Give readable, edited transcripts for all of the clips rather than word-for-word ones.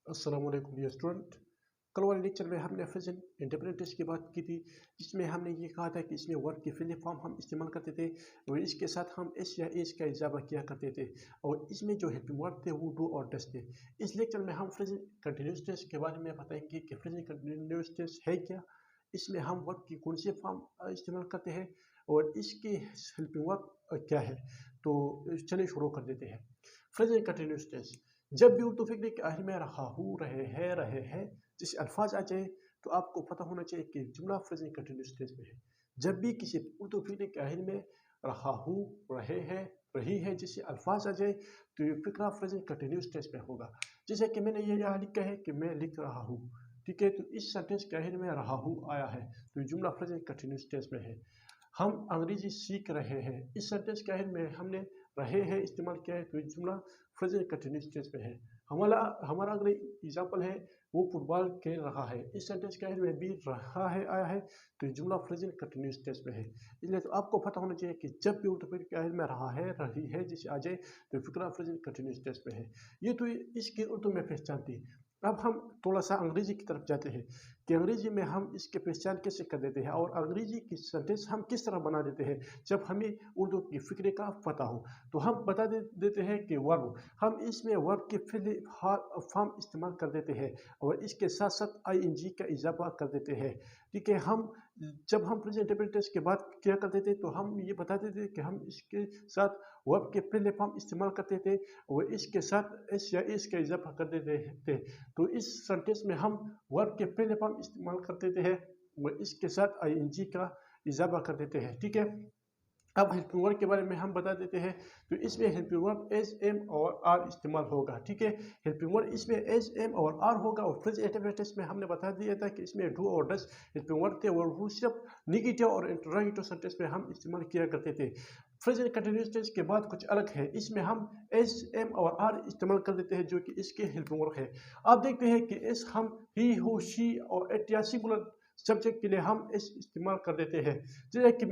अस्सलाम वालेकुम dear student. कल वाले लेक्चर में हमने प्रेजेंट इंडिपेंडेंस की बात की थी, जिसमें हमने ये कहा था कि इसमें वर्ब की फिल फॉर्म हम इस्तेमाल करते थे और इसके साथ हम एस या एस का इजाफा किया करते थे और इसमें जो हेल्पिंग वर्ब थे वो डू और डस थे। इस लेक्चर में हम प्रेजेंट कंटिन्यूस टेंस के बारे में बताएंगे कि प्रेजेंट कंटिन्यूस टेंस है क्या, इसमें हम वर्ब की कौन से फॉर्म इस्तेमाल करते हैं और इसकी हेल्पिंग वर्ब क्या है। तो चलिए शुरू कर देते हैं। प्रेजेंट कंटिन्यूस टेंस, जब भी उर्दू फिक्र के आखिर में रहा हूँ, रहे हैं जैसे अल्फाज आ जाए तो आपको पता होना चाहिए कि जुमला प्रेजेंट कंटिन्यूस टेंस में है। जब भी किसी उर्दू फिक्र के आखिर में रहा हूँ, रहे हैं, रही है जैसे अल्फाज आ जाए तो ये फिक्रा प्रेजेंट कंटिन्यूस टेंस में होगा। जैसे कि मैंने ये यहाँ लिखा है कि मैं लिख रहा हूँ, ठीक है, तो इस सेंटेंस के आखिर में रहा हूँ आया है तो ये जुमला प्रेजेंट कंटिन्यूस टेंस में है। हम अंग्रेजी सीख रहे हैं, इस सेंटेंस के आखिर में हमने रहे हैं इस्तेमाल किया है तो ये जुमला प्रेजेंट कंटिन्यूस टेंस में है। हमारा हमारा अगला एग्जाम्पल है वो फुटबॉल खेल रहा है, इस सेंटेंस के आखिर में भी रहा है आया है तो ये जुमला प्रेजेंट कंटिन्यूस टेंस में है। इसलिए तो आपको पता होना चाहिए कि जब भी उर्दू फिक्र के आखिर में रहा है, रही है जिसे आ जाए तो फिक्रा प्रेजेंट कंटिन्यूस टेंस में है। ये तो इसकी उर्दू में पहचान थी। अब हम थोड़ा सा अंग्रेजी की तरफ जाते हैं कि अंग्रेजी में हम इसके पहचान कैसे कर देते हैं और अंग्रेजी की सेंटेंस हम किस तरह बना देते हैं। जब हमें उर्दू की फिक्रे का पता हो तो हम बता देते हैं कि वर्ब, हम इसमें वर्ब के फॉर्म इस्तेमाल कर देते हैं और इसके साथ साथ आईएनजी का इजाफा कर देते हैं। ठीक है, हम जब हम प्रेजेंट टेंस की बात किया करते थे तो हम ये बताते थे कि हम इसके साथ वर्ब के पहले फॉर्म इस्तेमाल करते थे और इसके साथ एस या एस का इजाफा कर देते थे। तो इस सेंटेंस में हम वर्ब के पहले फॉर्म इस्तेमाल कर देते हैं और इसके साथ आईएनजी का इजाफा कर देते हैं। ठीक है, अब हेल्पिंग वर्ब के बारे में हम बता देते हैं तो इसमें हेल्पिंग वर्ब एस, एम और आर इस्तेमाल होगा। ठीक है, हेल्पिंग वर्ब इसमें एस, एम और आर होगा और प्रेजेंट टेंस में हमने बता दिया था कि इसमें डू और डस हेल्पिंग वर्ब थे और वो सिर्फ नेगेटिव और इंटरोगेटिव सेंटेंस में हम इस्तेमाल किया करते थे। प्रेजेंट कंटिन्यूअस टेंस के बाद कुछ अलग है, इसमें हम एस, एम और आर इस्तेमाल कर देते हैं जो कि इसके हेल्पिंग वर्ब है। आप देखते हैं कि एस हम ही, हु, शी और एट या सिंगुलर सब्जेक्ट के लिए हम एस इस्तेमाल कर देते हैं। जैसे कि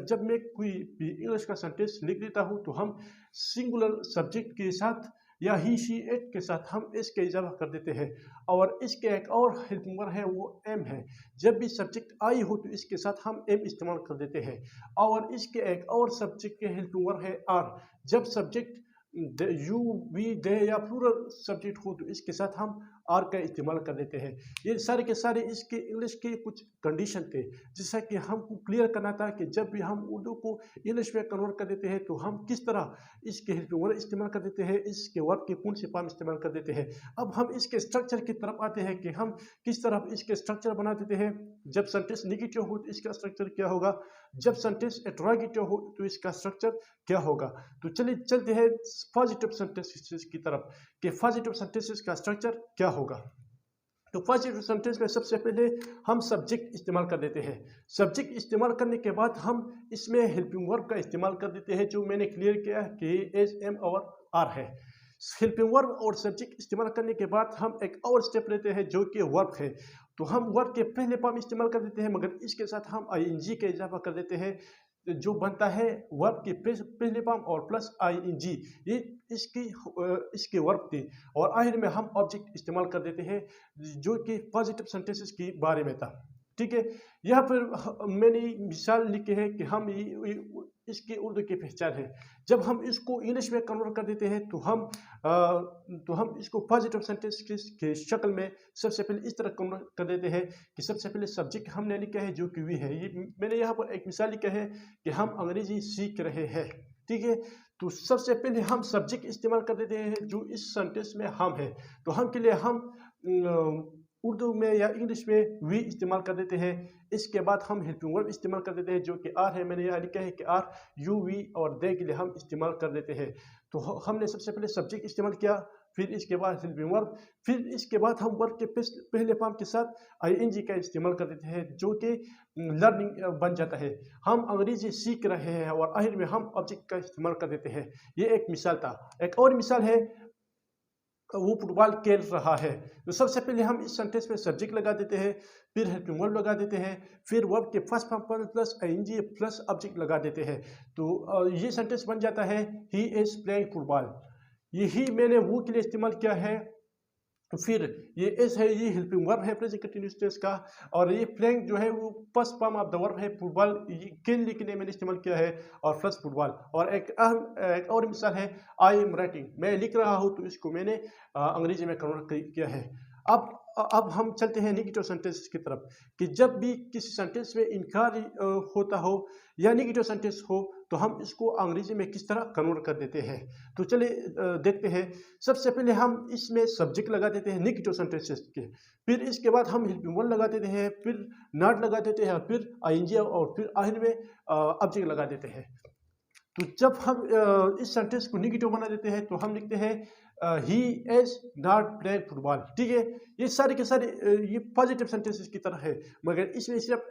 जब मैं कोई भी इंग्लिश का सेंटेंस लिख देता हूँ तो हम सिंगुलर सब्जेक्ट के साथ या ही, शी, एट के साथ हम एस के इजाफा कर देते हैं और इसके एक और हेल्पिंग वर्ब है वो एम है। जब भी सब्जेक्ट आई हो तो इसके साथ हम एम इस्तेमाल कर देते हैं और इसके एक और सब्जेक्ट के हेल्पिंग वर्ब है आर। जब सब्जेक्ट यू, वी, दे या प्लूरल सब्जेक्ट हो तो इसके साथ हम आर का इस्तेमाल कर देते हैं। ये सारे के सारे इसके इंग्लिश के कुछ कंडीशन थे जैसा कि हमको क्लियर करना था कि जब भी हम उर्दू को इंग्लिश में कन्वर्ट कर देते हैं तो हम किस तरह इसके हेल्पिंग वर्ब इस्तेमाल कर देते हैं, इसके वर्ब के कौन से फॉर्म इस्तेमाल कर देते हैं। अब हम इसके स्ट्रक्चर की तरफ आते हैं कि हम किस तरह इसके स्ट्रक्चर बना देते हैं। जब सेंटेंस नेगेटिव हो तो इसका स्ट्रक्चर क्या होगा, जब सेंटेंस इंटरोगेटिव हो तो इसका स्ट्रक्चर क्या होगा। तो चलिए चलते हैं पॉजिटिव सेंटेंसेस की तरफ कि पॉजिटिव सेंटेंसेस का स्ट्रक्चर क्या होगा। तो पॉजिटिव सेंटेंस में सबसे पहले हम सब्जेक्ट इस्तेमाल कर देते हैं। सब्जेक्ट इस्तेमाल करने के बाद हम इसमें हेल्पिंग वर्ब का इस्तेमाल कर देते हैं जो मैंने क्लियर किया कि एस, एम और आर है। हेल्पिंग वर्ब और सब्जेक्ट इस्तेमाल करने के बाद हम एक और स्टेप लेते हैं जो कि वर्ब है। तो हम वर्ब के पहले फॉर्म इस्तेमाल कर देते हैं मगर इसके साथ हम आईएनजी का इजाफा कर देते हैं जो बनता है वर्ब के पहले फॉर्म और प्लस आईएनजी। ये इसके वर्ब थे और आखिर में हम ऑब्जेक्ट इस्तेमाल कर देते हैं जो कि पॉजिटिव सेंटेंसेस के बारे में था। ठीक है, यहाँ पर मैंने मिसाल लिखे है कि हम इसके उर्दू की पहचान है। जब हम इसको इंग्लिश में कन्वर्ट कर देते हैं तो हम इसको पॉजिटिव सेंटेंस के शक्ल में सबसे पहले इस तरह कन्वर्ट कर देते हैं कि सबसे पहले सब्जेक्ट हमने लिखा है जो कि वी है। ये मैंने यहाँ पर एक मिसाल लिखा है कि हम अंग्रेजी सीख रहे हैं। ठीक है, तो सबसे पहले हम सब्जेक्ट इस्तेमाल कर देते हैं जो इस सेंटेंस में हम है। तो हम के लिए हम उर्दू में या इंग्लिश में वी इस्तेमाल कर देते हैं। इसके बाद हम हेल्पिंग वर्ब इस्तेमाल कर देते हैं जो कि आर है। मैंने यहाँ लिखा है कि आर, यू, वी और दे के लिए हम इस्तेमाल कर देते हैं। तो हमने सबसे पहले सब्जेक्ट इस्तेमाल किया, फिर इसके बाद हेल्पिंग वर्ब, फिर इसके बाद हम वर्ब के पहले फॉर्म के साथ आईएनजी का इस्तेमाल कर देते हैं जो कि लर्निंग बन जाता है। हम अंग्रेजी सीख रहे हैं और आखिर में हम ऑब्जेक्ट का इस्तेमाल कर देते हैं। ये एक मिसाल था। एक और मिसाल है वो फुटबॉल खेल रहा है। तो सबसे पहले हम इस सेंटेंस में सब्जेक्ट लगा देते हैं, फिर हेल्पिंग वर्ब लगा देते हैं, फिर वर्ब के फर्स्ट फॉर्म पर प्लस आईएनजी प्लस ऑब्जेक्ट लगा देते हैं। तो ये सेंटेंस बन जाता है ही इज प्लेइंग फुटबॉल। यही मैंने वो के लिए इस्तेमाल किया है फिर ये एस है, ये हेल्पिंग वर्ब है प्रेजेंट कंटिन्यूस टेंस का। और ये प्लेइंग जो है वो first form of the verb है, फुटबॉल खेलने के लिए मैंने इस्तेमाल किया है, और प्लस फुटबॉल। और एक और मिसाल है आई एम राइटिंग, मैं लिख रहा हूँ, तो इसको मैंने अंग्रेजी में कन्वर्ट किया है। अब हम चलते हैं नेगेटिव सेंटेंस की तरफ, कि जब भी किसी सेंटेंस में इनकार होता हो या नेगेटिव सेंटेंस हो, तो हम इसको अंग्रेजी में किस तरह कन्वर्ट कर देते हैं। तो चलिए देखते हैं। सबसे पहले हम इसमें सब्जेक्ट लगा देते हैं नेगेटिव सेंटेंसेस के, फिर इसके बाद हम हेल्पिंग वर्ब लगा देते हैं, फिर नॉट लगा देते हैं, फिर आईएनजी, और फिर आखिर में ऑब्जेक्ट लगा देते हैं। तो जब हम इस सेंटेंस को नेगेटिव बना देते हैं, तो हम लिखते हैं he is not playing football. ठीक है, ये सारे के सारे ये पॉजिटिव सेंटेंसेस की तरह है, मगर इसमें सिर्फ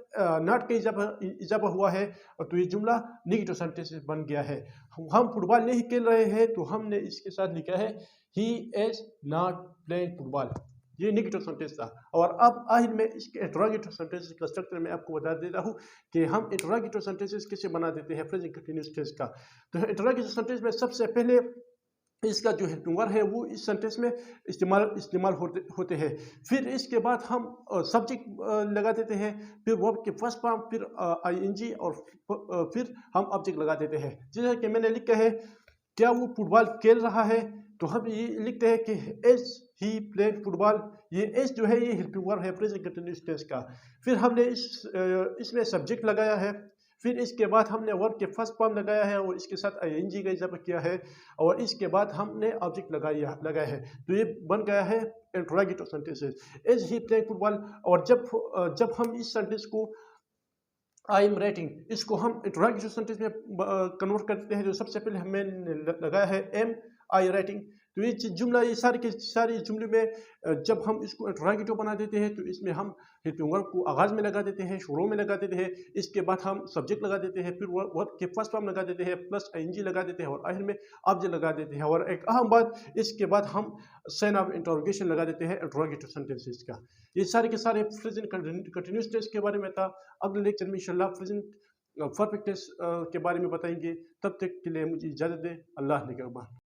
नॉट का इजाफा हुआ है, और तो ये जुमला नेगेटिव सेंटेंसेस बन गया है। हम फुटबॉल नहीं खेल रहे हैं, तो हमने इसके साथ लिखा है he is not playing football. ये नेगेटिव सेंटेंस था। और अब आखिर में इसके इंटरोगेटिव सेंटेंसेस का स्ट्रक्चर मैं आपको बता देता हूँ कि हम इंटरोगेटिव सेंटेंसेस कैसे बना देते हैं प्रेजेंट कंटिन्यूअस टेंस का। तो इंटरोगेटिव सेंटेंस में सबसे पहले इसका जो हेल्पिंग वर्ब है वो इस सेंटेंस में इस्तेमाल होते हैं। फिर इसके बाद हम सब्जेक्ट लगा देते हैं, फिर वर्ब के फर्स्ट फॉर्म, फिर आईएनजी, और फिर हम ऑब्जेक्ट लगा देते हैं। जैसे कि मैंने लिखा है क्या वो फुटबॉल खेल रहा है, तो हम ये लिखते हैं कि एज ही प्लेइंग फुटबॉल। ये एज जो है ये हेल्पिंग वर्ब है प्रेजेंट कंटिन्यूअस टेंस का। फिर हमने इसमें सब्जेक्ट लगाया है, फिर इसके बाद हमने वर्ब के फर्स्ट फॉर्म लगाया है, और इसके साथ आईएनजी का इजाफा किया है, और इसके बाद हमने ऑब्जेक्ट लगाया है। तो ये बन गया है interrogative sentences, as he playing football. और जब हम इस सेंटेंस को आई एम राइटिंग, इसको हम इंटरोगेटिव सेंटेंस में कन्वर्ट करते हैं। जो सबसे पहले हमें लगाया है एम आई राइटिंग। तो ये जुमला, ये सारे के सारे जुमले में जब हम इसको इंटरोगेटिव बना देते हैं, तो इसमें हम हेल्पिंग वर्ब को आगाज में लगा देते हैं, शुरू में लगा देते हैं, इसके बाद हम सब्जेक्ट लगा देते हैं, फिर वर्ब के फर्स्ट फॉर्म लगा देते हैं, प्लस आईएनजी लगा देते हैं, और आखिर में ऑब्जेक्ट लगा देते हैं। और एक अहम बात, इसके बाद हम साइन ऑफ इंटरोगेशन लगा देते हैं इंटरोगेटिव सेंटेंसेस का। ये सारे के सारे प्रेजेंट कंटिन्यूअस टेंस के बारे में था। अगले लेक्चर में इंशाल्लाह प्रेजेंट परफेक्ट टेंस के बारे में बताएंगे। तब तक के लिए मुझे इजाज़त दें। अल्लाह निगहबान।